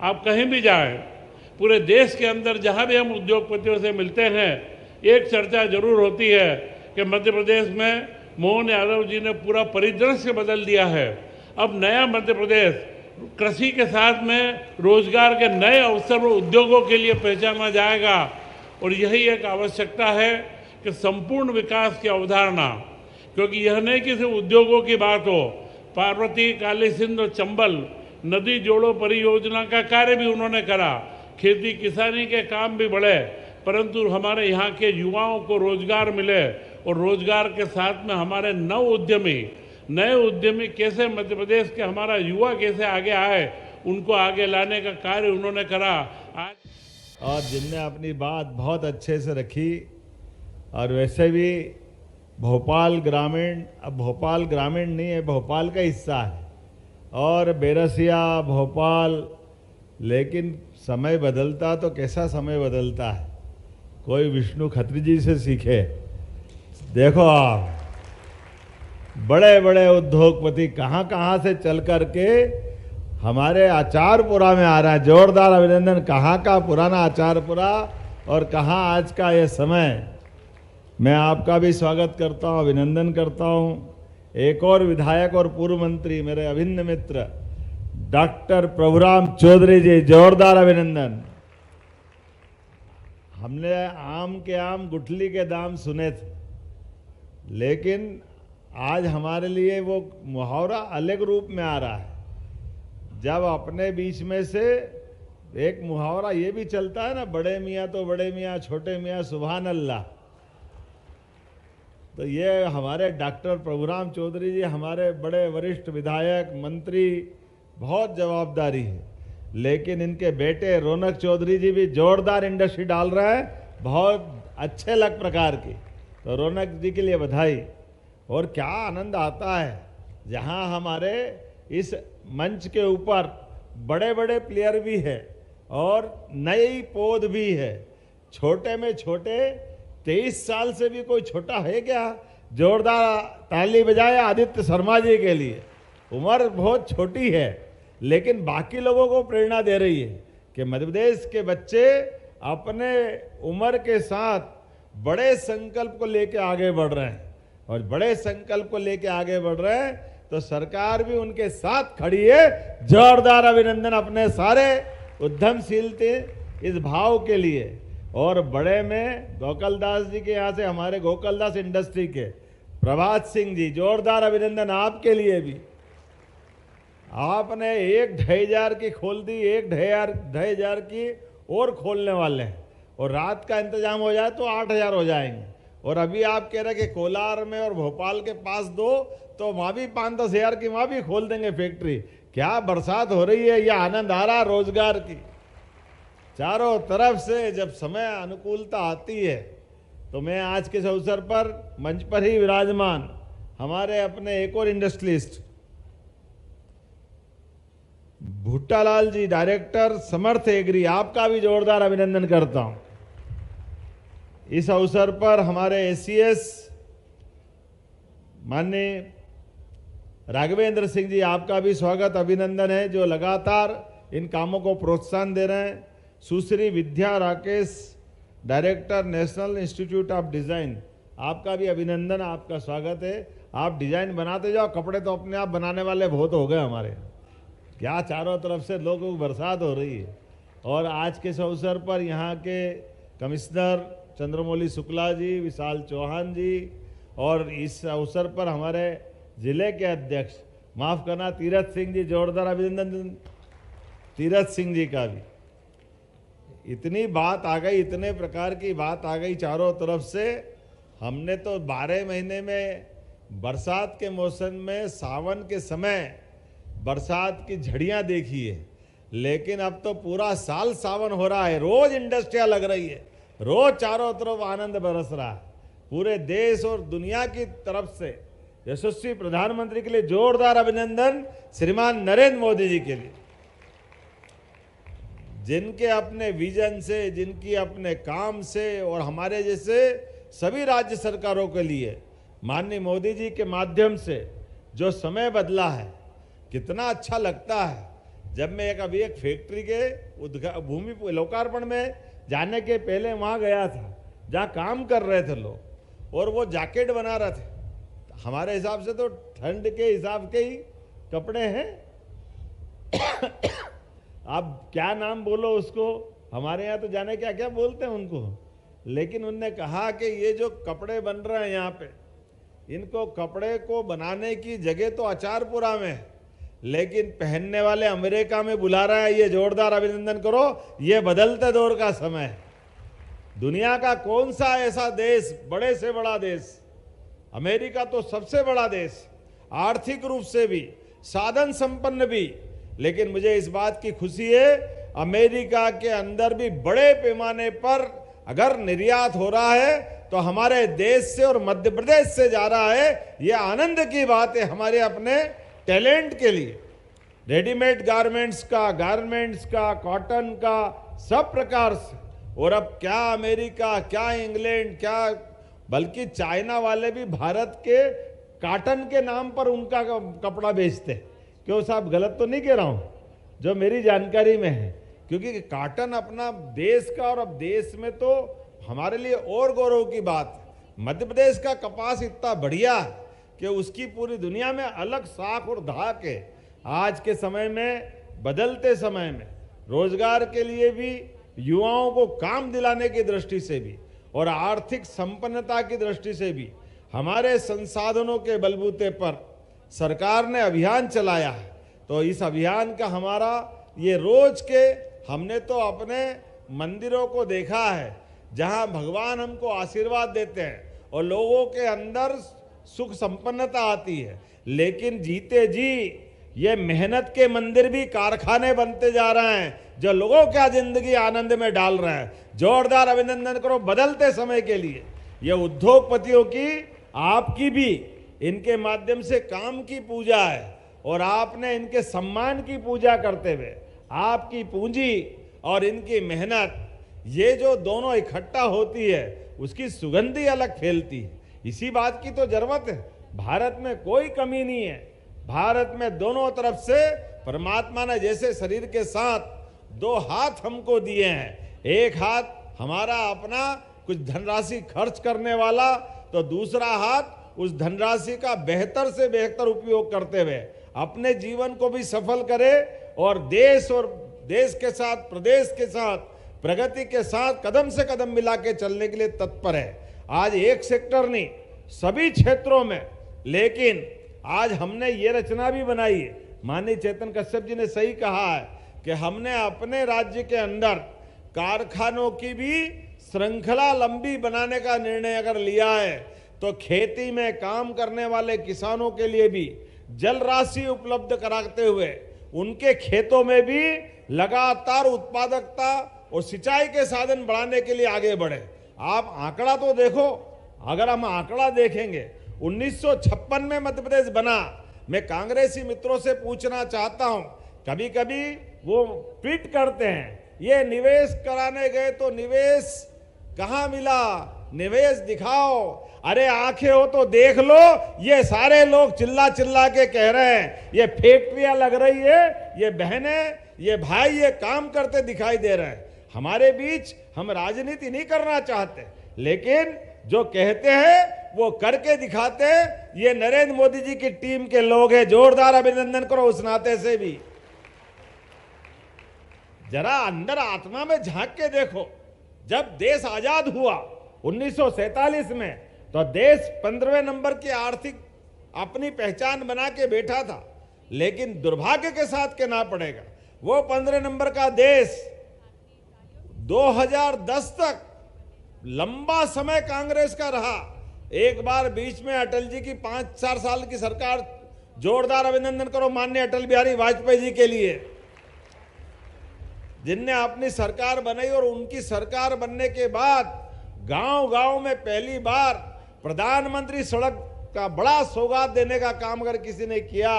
आप कहीं भी जाएं, पूरे देश के अंदर जहां भी हम उद्योगपतियों से मिलते हैं, एक चर्चा जरूर होती है कि मध्य प्रदेश में मोहन यादव जी ने पूरा परिदृश्य बदल दिया है। अब नया मध्य प्रदेश कृषि के साथ में रोजगार के नए अवसर उद्योगों के लिए पहचाना जाएगा और यही एक आवश्यकता है कि संपूर्ण विकास की अवधारणा, क्योंकि यह नहीं किसी उद्योगों की बात हो, पार्वती, काली सिंध और चंबल नदी जोड़ो परियोजना का कार्य भी उन्होंने करा, खेती किसानी के काम भी बढ़े, परंतु हमारे यहाँ के युवाओं को रोजगार मिले और रोजगार के साथ में हमारे नए उद्यमी कैसे मध्य प्रदेश के हमारा युवा कैसे आगे आए, उनको आगे लाने का कार्य उन्होंने करा। आज और जिनने अपनी बात बहुत अच्छे से रखी, और वैसे भी भोपाल ग्रामीण अब भोपाल ग्रामीण नहीं है, भोपाल का हिस्सा है और बैरसिया भोपाल, लेकिन समय बदलता तो कैसा समय बदलता है, कोई विष्णु खत्री जी से सीखे। देखो आप बड़े बड़े उद्योगपति कहाँ कहाँ से चल कर के हमारे आचारपुरा में आ रहा है। जोरदार अभिनंदन। कहाँ का पुराना आचारपुरा और कहाँ आज का ये समय। मैं आपका भी स्वागत करता हूँ, अभिनंदन करता हूँ। एक और विधायक और पूर्व मंत्री मेरे अभिन्न मित्र डॉक्टर प्रभुराम चौधरी जी, जोरदार अभिनंदन। हमने आम के आम गुठली के दाम सुने थे, लेकिन आज हमारे लिए वो मुहावरा अलग रूप में आ रहा है। जब अपने बीच में से एक मुहावरा ये भी चलता है ना, बड़े मियाँ तो बड़े मियाँ, छोटे मियाँ सुभान अल्लाह। तो ये हमारे डॉक्टर प्रभुराम चौधरी जी हमारे बड़े वरिष्ठ विधायक मंत्री, बहुत जवाबदारी है। लेकिन इनके बेटे रौनक चौधरी जी भी जोरदार इंडस्ट्री डाल रहे हैं, बहुत अच्छे लग प्रकार की। तो रौनक जी के लिए बधाई। और क्या आनंद आता है जहां हमारे इस मंच के ऊपर बड़े बड़े प्लेयर भी है और नई पौध भी है। छोटे में छोटे 23 साल से भी कोई छोटा है क्या? जोरदार ताली बजाए आदित्य शर्मा जी के लिए। उम्र बहुत छोटी है लेकिन बाकी लोगों को प्रेरणा दे रही है कि मध्य प्रदेश के बच्चे अपने उम्र के साथ बड़े संकल्प को लेकर आगे बढ़ रहे हैं। और बड़े संकल्प को लेकर आगे बढ़ रहे हैं तो सरकार भी उनके साथ खड़ी है। जोरदार अभिनंदन अपने सारे उद्यमशीलते इस भाव के लिए। और बड़े में गोकुलदास जी के यहाँ से हमारे गोकुलदास इंडस्ट्री के प्रभात सिंह जी, जोरदार अभिनंदन आपके लिए भी। आपने 1,500 की खोल दी, 1,500 की और खोलने वाले हैं। और रात का इंतजाम हो जाए तो 8,000 हो जाएंगे। और अभी आप कह रहे हैं कि कोलार में और भोपाल के पास दो, तो वहाँ भी 5-10 हज़ार की वहाँ भी खोल देंगे फैक्ट्री। क्या बरसात हो रही है, यह आनंद आ रहा है रोजगार की। चारों तरफ से जब समय अनुकूलता आती है तो मैं आज के इस अवसर पर मंच पर ही विराजमान हमारे अपने एक और इंडस्ट्रियलिस्ट भुट्टालाल जी, डायरेक्टर समर्थ एग्री, आपका भी जोरदार अभिनंदन करता हूं। इस अवसर पर हमारे एसीएस माननीय राघवेंद्र सिंह जी, आपका भी स्वागत अभिनंदन है, जो लगातार इन कामों को प्रोत्साहन दे रहे हैं। Sushri Vidya Rakesh, director National Institute of Design, आपका भी अभिनंदन, आपका स्वागत है। आप डिज़ाइन बनाते जाओ, कपड़े तो अपने आप बनाने वाले बहुत हो गए हमारे। क्या चारों तरफ से लोगों को बरसात हो रही है। और आज के इस अवसर पर यहाँ के कमिश्नर चंद्रमौली शुक्ला जी, विशाल चौहान जी, और इस अवसर पर हमारे जिले के अध्यक्ष, माफ़ करना, तीरथ सिंह जी, जोरदार अभिनंदन तीरथ सिंह जी का भी। इतनी बात आ गई, इतने प्रकार की बात आ गई चारों तरफ से। हमने तो 12 महीने में बरसात के मौसम में सावन के समय बरसात की झड़ियां देखी है, लेकिन अब तो पूरा साल सावन हो रहा है। रोज इंडस्ट्रियां लग रही है, रोज चारों तरफ आनंद बरस रहा है। पूरे देश और दुनिया की तरफ से यशस्वी प्रधानमंत्री के लिए जोरदार अभिनंदन, श्रीमान नरेंद्र मोदी जी के लिए, जिनके अपने विजन से, जिनकी अपने काम से, और हमारे जैसे सभी राज्य सरकारों के लिए माननीय मोदी जी के माध्यम से जो समय बदला है, कितना अच्छा लगता है। जब मैं अभी एक फैक्ट्री के भूमि लोकार्पण में जाने के पहले वहाँ गया था, जहाँ काम कर रहे थे लोग, और वो जैकेट बना रहे थे। हमारे हिसाब से तो ठंड के हिसाब के ही कपड़े हैं। आप क्या नाम बोलो उसको, हमारे यहाँ तो जाने क्या क्या बोलते हैं उनको। लेकिन उनने कहा कि ये जो कपड़े बन रहे हैं यहाँ पे, इनको कपड़े को बनाने की जगह तो आचारपुरा में है, लेकिन पहनने वाले अमेरिका में बुला रहा है। ये जोरदार अभिनंदन करो, ये बदलते दौर का समय है। दुनिया का कौन सा ऐसा देश, बड़े से बड़ा देश, अमेरिका तो सबसे बड़ा देश, आर्थिक रूप से भी, साधन संपन्न भी, लेकिन मुझे इस बात की खुशी है अमेरिका के अंदर भी बड़े पैमाने पर अगर निर्यात हो रहा है तो हमारे देश से और मध्य प्रदेश से जा रहा है। ये आनंद की बात है हमारे अपने टैलेंट के लिए। रेडीमेड गारमेंट्स का, कॉटन का, सब प्रकार से। और अब क्या अमेरिका, क्या इंग्लैंड, क्या बल्कि चाइना वाले भी भारत के कॉटन के नाम पर उनका कपड़ा बेचते हैं। क्यों साहब, गलत तो नहीं कह रहा हूं? जो मेरी जानकारी में है, क्योंकि कॉटन अपना देश का, और अब देश में तो हमारे लिए और गौरव की बात है, मध्य प्रदेश का कपास इतना बढ़िया है कि उसकी पूरी दुनिया में अलग साख और धाक है। आज के समय में, बदलते समय में, रोजगार के लिए भी, युवाओं को काम दिलाने की दृष्टि से भी और आर्थिक संपन्नता की दृष्टि से भी हमारे संसाधनों के बलबूते पर सरकार ने अभियान चलाया है। तो इस अभियान का हमारा ये रोज के, हमने तो अपने मंदिरों को देखा है जहां भगवान हमको आशीर्वाद देते हैं और लोगों के अंदर सुख संपन्नता आती है, लेकिन जीते जी ये मेहनत के मंदिर भी कारखाने बनते जा रहे हैं जो लोगों का जिंदगी आनंद में डाल रहे हैं। जोरदार अभिनंदन करो बदलते समय के लिए। ये उद्योगपतियों की, आपकी भी इनके माध्यम से काम की पूजा है और आपने इनके सम्मान की पूजा करते हुए आपकी पूंजी और इनकी मेहनत, ये जो दोनों इकट्ठा होती है उसकी सुगंधी अलग फैलती है। इसी बात की तो जरूरत है। भारत में कोई कमी नहीं है। भारत में दोनों तरफ से परमात्मा ने जैसे शरीर के साथ दो हाथ हमको दिए हैं, एक हाथ हमारा अपना कुछ धनराशि खर्च करने वाला, तो दूसरा हाथ उस धनराशि का बेहतर से बेहतर उपयोग करते हुए अपने जीवन को भी सफल करे और देश के साथ, प्रदेश के साथ, प्रगति के साथ कदम से कदम मिला के चलने के लिए तत्पर है। आज एक सेक्टर नहीं, सभी क्षेत्रों में। लेकिन आज हमने ये रचना भी बनाई है, माननीय चेतन कश्यप जी ने सही कहा है कि हमने अपने राज्य के अंदर कारखानों की भी श्रृंखला लंबी बनाने का निर्णय अगर लिया है, तो खेती में काम करने वाले किसानों के लिए भी जल राशि उपलब्ध कराते हुए उनके खेतों में भी लगातार उत्पादकता और सिंचाई के साधन बढ़ाने के लिए आगे बढ़े। आप आंकड़ा तो देखो, अगर हम आंकड़ा देखेंगे 1956 में मध्य प्रदेश बना। मैं कांग्रेसी मित्रों से पूछना चाहता हूं, कभी कभी वो ट्वीट करते हैं, ये निवेश कराने गए तो निवेश कहां मिला, निवेश दिखाओ। अरे आंखें हो तो देख लो, ये सारे लोग चिल्ला चिल्ला के कह रहे हैं ये फैक्ट्रियां लग रही है, ये बहनें, ये भाई ये काम करते दिखाई दे रहे हैं। हमारे बीच हम राजनीति नहीं करना चाहते, लेकिन जो कहते हैं वो करके दिखाते हैं। ये नरेंद्र मोदी जी की टीम के लोग हैं। जोरदार अभिनंदन करो उस नाते से भी। जरा अंदर आत्मा में झांक के देखो, जब देश आजाद हुआ 1947 में, तो देश 15वें नंबर की आर्थिक अपनी पहचान बना के बैठा था, लेकिन दुर्भाग्य के साथ कहना पड़ेगा वो 15 नंबर का देश 2010 तक लंबा समय कांग्रेस का रहा। एक बार बीच में अटल जी की 5-4 साल की सरकार, जोरदार अभिनंदन करो माननीय अटल बिहारी वाजपेयी जी के लिए, जिनने अपनी सरकार बनाई। और उनकी सरकार बनने के बाद गांव-गांव में पहली बार प्रधानमंत्री सड़क का बड़ा सौगात देने का काम अगर किसी ने किया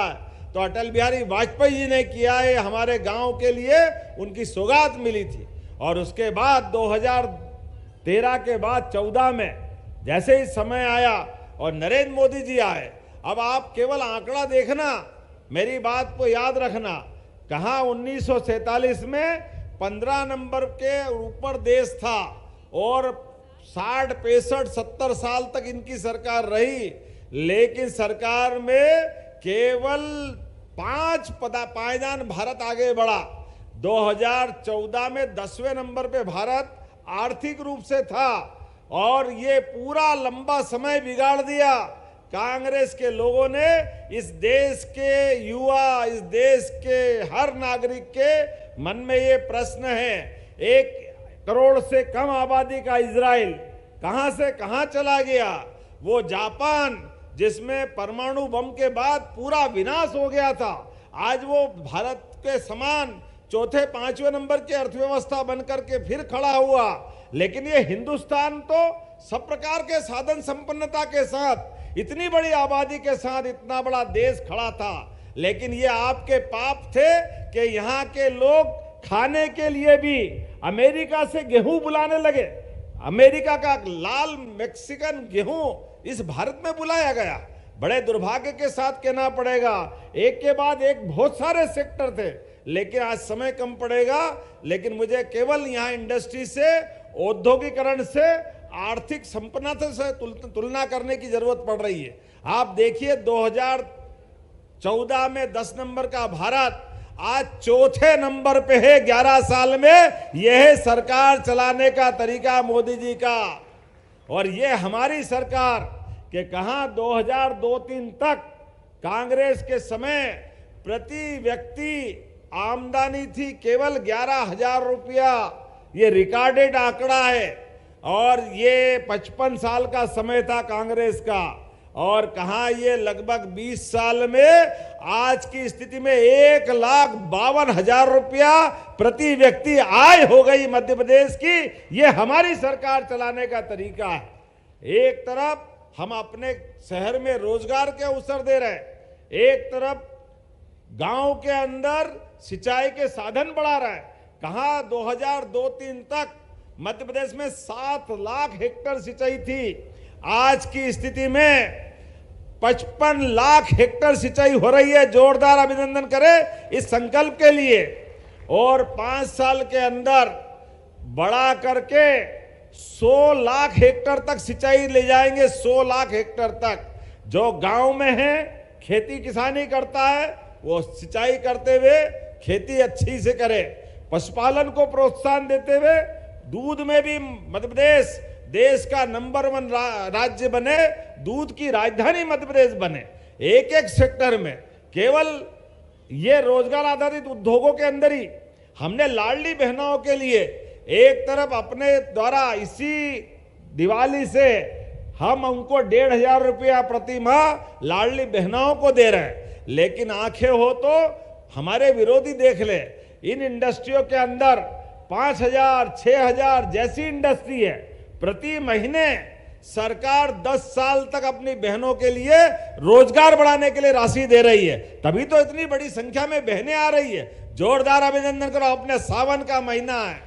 तो अटल बिहारी वाजपेयी जी ने किया है। हमारे गांव के लिए उनकी सौगात मिली थी। और उसके बाद 2013 के बाद 14 में जैसे ही समय आया और नरेंद्र मोदी जी आए, अब आप केवल आंकड़ा देखना, मेरी बात को याद रखना, कहाँ 1947 में 15 नंबर के ऊपर देश था और 60, 65, 70 साल तक इनकी सरकार रही, लेकिन सरकार में केवल 5 पायदान भारत आगे बढ़ा। 2014 में 10वें नंबर पे भारत आर्थिक रूप से था और ये पूरा लंबा समय बिगाड़ दिया कांग्रेस के लोगों ने। इस देश के युवा, इस देश के हर नागरिक के मन में ये प्रश्न है, 1 करोड़ से कम आबादी का इजराइल कहां से कहां चला गया? वो जापान जिसमें परमाणु बम के बाद पूरा विनाश हो गया था, आज वो भारत के समान 4, 5वें नंबर की अर्थव्यवस्था बनकर के फिर खड़ा हुआ। लेकिन ये हिंदुस्तान तो सब प्रकार के साधन संपन्नता के साथ, इतनी बड़ी आबादी के साथ इतना बड़ा देश खड़ा था, लेकिन ये आपके पाप थे कि यहाँ के लोग खाने के लिए भी अमेरिका से गेहूं बुलाने लगे। अमेरिका का लाल मैक्सिकन गेहूं इस भारत में बुलाया गया। बड़े दुर्भाग्य के साथ कहना पड़ेगा, एक के बाद एक बहुत सारे सेक्टर थे लेकिन आज समय कम पड़ेगा, लेकिन मुझे केवल यहाँ इंडस्ट्री से, औद्योगिकरण से, आर्थिक संपन्नता से तुलना करने की जरूरत पड़ रही है। आप देखिए 2014 में 10 नंबर का भारत आज चौथे नंबर पे है 11 साल में। यह है सरकार चलाने का तरीका मोदी जी का। और ये हमारी सरकार के कहां 2002-03 तक कांग्रेस के समय प्रति व्यक्ति आमदनी थी केवल 11,000 रुपया। ये रिकॉर्डेड आंकड़ा है। और ये 55 साल का समय था कांग्रेस का। और कहा ये लगभग 20 साल में आज की स्थिति में 1,52,000 रुपया प्रति व्यक्ति आय हो गई मध्य प्रदेश की। ये हमारी सरकार चलाने का तरीका है। एक तरफ हम अपने शहर में रोजगार के अवसर दे रहे हैं, एक तरफ गांव के अंदर सिंचाई के साधन बढ़ा रहे हैं। कहा 2002-03 तक मध्य प्रदेश में 7 लाख हेक्टेयर सिंचाई थी। आज की स्थिति में 55 लाख हेक्टेयर सिंचाई हो रही है। जोरदार अभिनंदन करें इस संकल्प के लिए। और 5 साल के अंदर बढ़ा करके 100 लाख हेक्टेयर तक सिंचाई ले जाएंगे। 100 लाख हेक्टेयर तक। जो गांव में है, खेती किसानी करता है, वो सिंचाई करते हुए खेती अच्छी से करे। पशुपालन को प्रोत्साहन देते हुए दूध में भी मध्य प्रदेश देश का नंबर 1 राज्य बने, दूध की राजधानी मध्य प्रदेश बने। एक एक सेक्टर में केवल ये रोजगार आधारित उद्योगों के अंदर ही हमने लाडली बहनों के लिए एक तरफ अपने द्वारा इसी दिवाली से हम उनको 1,500 रुपया प्रति माह लाडली बहनों को दे रहे हैं। लेकिन आंखें हो तो हमारे विरोधी देख ले, इन इंडस्ट्रियों के अंदर 5,000, 6,000 जैसी इंडस्ट्री है। प्रति महीने सरकार 10 साल तक अपनी बहनों के लिए रोजगार बढ़ाने के लिए राशि दे रही है। तभी तो इतनी बड़ी संख्या में बहनें आ रही है। जोरदार अभिनंदन करो। अपने सावन का महीना है,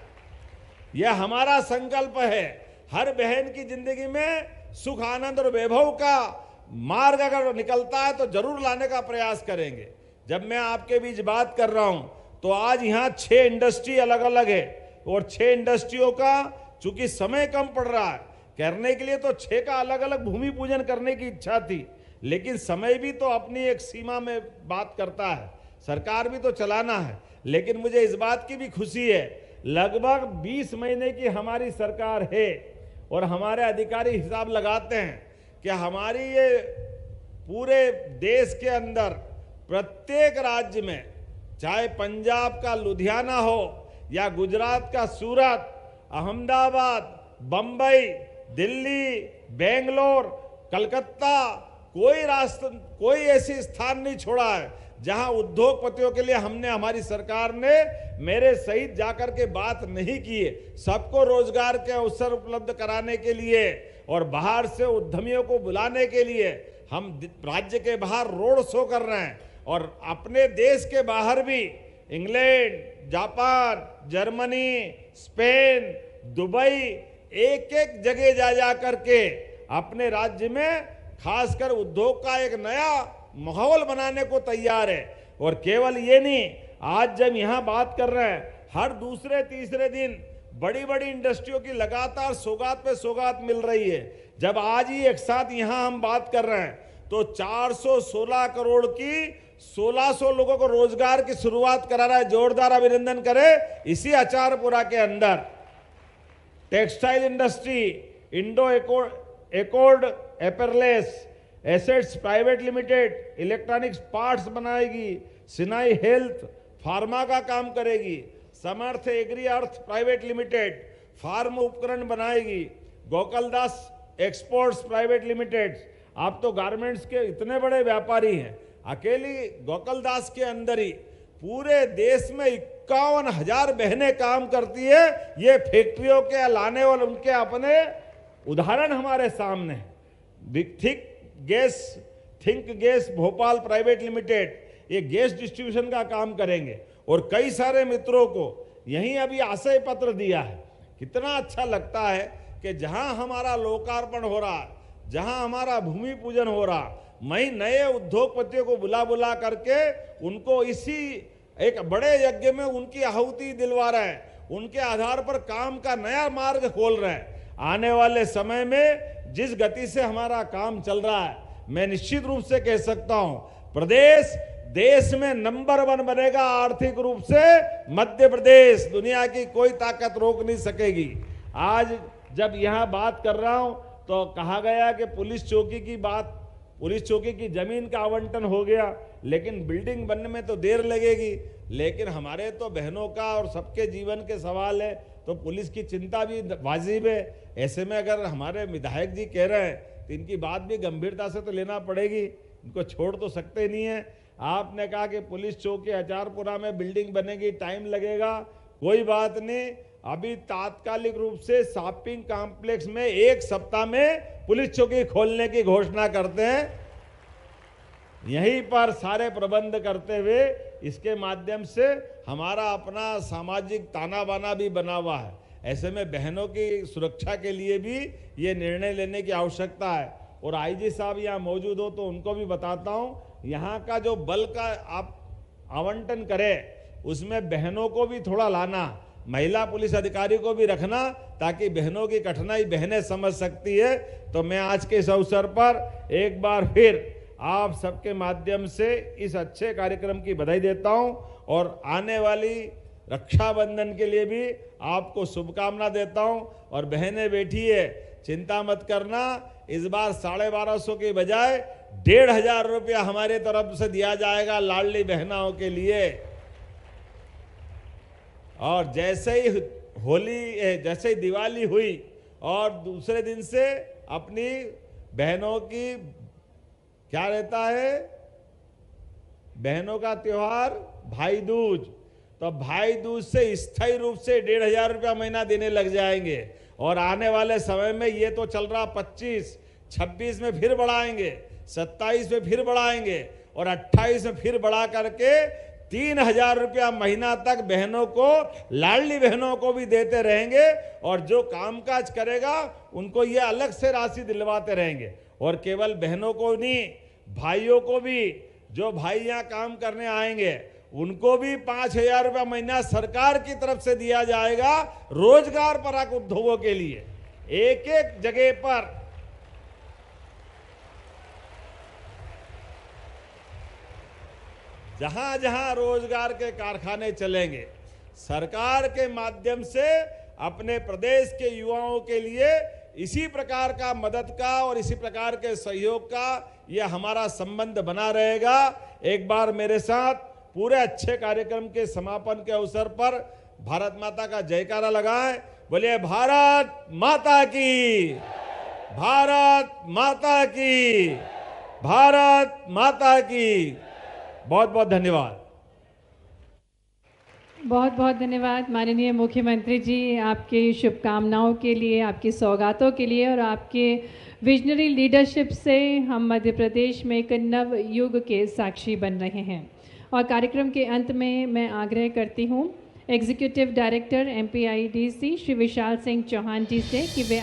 यह हमारा संकल्प है। हर बहन की जिंदगी में सुख, आनंद और वैभव का मार्ग अगर निकलता है तो जरूर लाने का प्रयास करेंगे। जब मैं आपके बीच बात कर रहा हूं तो आज यहां 6 इंडस्ट्री अलग अलग है। और 6 इंडस्ट्रियों का चूंकि समय कम पड़ रहा है करने के लिए, तो 6 का अलग अलग भूमि पूजन करने की इच्छा थी। लेकिन समय भी तो अपनी एक सीमा में बात करता है, सरकार भी तो चलाना है। लेकिन मुझे इस बात की भी खुशी है, लगभग 20 महीने की हमारी सरकार है और हमारे अधिकारी हिसाब लगाते हैं कि हमारी ये पूरे देश के अंदर प्रत्येक राज्य में, चाहे पंजाब का लुधियाना हो या गुजरात का सूरत, अहमदाबाद, बंबई, दिल्ली, बेंगलोर, कलकत्ता, कोई ऐसी स्थान नहीं छोड़ा है जहां उद्योगपतियों के लिए हमने, हमारी सरकार ने मेरे सहित जाकर के बात नहीं की है। सबको रोजगार के अवसर उपलब्ध कराने के लिए और बाहर से उद्यमियों को बुलाने के लिए हम राज्य के बाहर रोड शो कर रहे हैं। और अपने देश के बाहर भी England, Japan, Germany, Spain, Dubai, एक एक जगह जा करके अपने राज्य में खासकर उद्योग का एक नया माहौल बनाने को तैयार है। और केवल ये नहीं, आज जब यहां बात कर रहे हैं, हर दूसरे तीसरे दिन बड़ी बड़ी इंडस्ट्रियों की लगातार सौगात पे सौगात मिल रही है। जब आज ही एक साथ यहां हम बात कर रहे हैं तो 416 करोड़ की 1600 लोगों को रोजगार की शुरुआत करा रहा है। जोरदार अभिनंदन करें। इसी आचारपुरा के अंदर textile industry, Indo Accord Apparels Assets Private Limited electronics parts बनाएगी, सिनाई हेल्थ फार्मा का काम करेगी, Samarth Agri Earth Private Limited farm उपकरण बनाएगी, गोकुलदास एक्सपोर्ट्स प्राइवेट लिमिटेड। आप तो गारमेंट्स के इतने बड़े व्यापारी हैं, अकेली गोकुलदास के अंदर ही पूरे देश में 51,000 बहनें काम करती है। ये फैक्ट्रियों के लाने वाले उनके अपने उदाहरण हमारे सामने हैं। Think Gas Bhopal Private limited ये गैस डिस्ट्रीब्यूशन का काम करेंगे। और कई सारे मित्रों को यहीं अभी आशय पत्र दिया है। कितना अच्छा लगता है कि जहां हमारा लोकार्पण हो रहा है, जहां हमारा भूमि पूजन हो रहा, मैं नए उद्योगपतियों को बुला करके उनको इसी एक बड़े यज्ञ में उनकी आहुति दिलवा रहे हैं, उनके आधार पर काम का नया मार्ग खोल रहे हैं। आने वाले समय में जिस गति से हमारा काम चल रहा है, मैं निश्चित रूप से कह सकता हूं प्रदेश देश में नंबर 1 बनेगा। आर्थिक रूप से मध्य प्रदेश दुनिया की कोई ताकत रोक नहीं सकेगी। आज जब यहां बात कर रहा हूं तो कहा गया कि पुलिस चौकी की जमीन का आवंटन हो गया, लेकिन बिल्डिंग बनने में तो देर लगेगी। लेकिन हमारे तो बहनों का और सबके जीवन के सवाल है, तो पुलिस की चिंता भी वाजिब है। ऐसे में अगर हमारे विधायक जी कह रहे हैं तो इनकी बात भी गंभीरता से तो लेना पड़ेगी, इनको छोड़ तो सकते नहीं है। आपने कहा कि पुलिस चौकी हजारपुरा में बिल्डिंग बनेगी, टाइम लगेगा, कोई बात नहीं। अभी तात्कालिक रूप से शॉपिंग कॉम्प्लेक्स में 1 सप्ताह में पुलिस चौकी खोलने की घोषणा करते हैं। यहीं पर सारे प्रबंध करते हुए इसके माध्यम से हमारा अपना सामाजिक ताना बाना भी बना हुआ है। ऐसे में बहनों की सुरक्षा के लिए भी ये निर्णय लेने की आवश्यकता है। और आईजी साहब यहाँ मौजूद हो तो उनको भी बताता हूँ, यहाँ का जो बल का आप आवंटन करें उसमें बहनों को भी थोड़ा लाना, महिला पुलिस अधिकारी को भी रखना, ताकि बहनों की कठिनाई बहनें समझ सकती है। तो मैं आज के इस अवसर पर एक बार फिर आप सबके माध्यम से इस अच्छे कार्यक्रम की बधाई देता हूं और आने वाली रक्षाबंधन के लिए भी आपको शुभकामना देता हूं। और बहनें बैठी है, चिंता मत करना, इस बार 1250 की बजाय 1500 रुपया हमारे तरफ से दिया जाएगा लाडली बहनाओं के लिए। और जैसे ही दिवाली हुई और दूसरे दिन से अपनी बहनों की क्या रहता है, बहनों का त्योहार भाई दूज, तो भाई दूज से स्थायी रूप से 1500 रुपया महीना देने लग जाएंगे। और आने वाले समय में ये तो चल रहा 25, 26 में फिर बढ़ाएंगे, 27 में फिर बढ़ाएंगे और 28 में फिर बढ़ा करके 3000 रुपया महीना तक बहनों को, लाडली बहनों को भी देते रहेंगे। और जो कामकाज करेगा उनको ये अलग से राशि दिलवाते रहेंगे। और केवल बहनों को नहीं, भाइयों को भी, जो भाई यहाँ काम करने आएंगे उनको भी 5000 रुपया महीना सरकार की तरफ से दिया जाएगा रोजगार परक उद्योगों के लिए। एक एक जगह पर जहां जहां रोजगार के कारखाने चलेंगे, सरकार के माध्यम से अपने प्रदेश के युवाओं के लिए इसी प्रकार का मदद का और इसी प्रकार के सहयोग का यह हमारा संबंध बना रहेगा। एक बार मेरे साथ पूरे अच्छे कार्यक्रम के समापन के अवसर पर भारत माता का जयकारा लगाएं। बोलिए भारत माता की, भारत माता की, भारत माता की। बहुत बहुत धन्यवाद। बहुत बहुत धन्यवाद माननीय मुख्यमंत्री जी, आपकी शुभकामनाओं के लिए, आपकी सौगातों के लिए और आपके विजनरी लीडरशिप से हम मध्य प्रदेश में एक नव युग के साक्षी बन रहे हैं। और कार्यक्रम के अंत में मैं आग्रह करती हूँ executive director MPIDC Shri Vishal Singh Chauhan जी से कि वे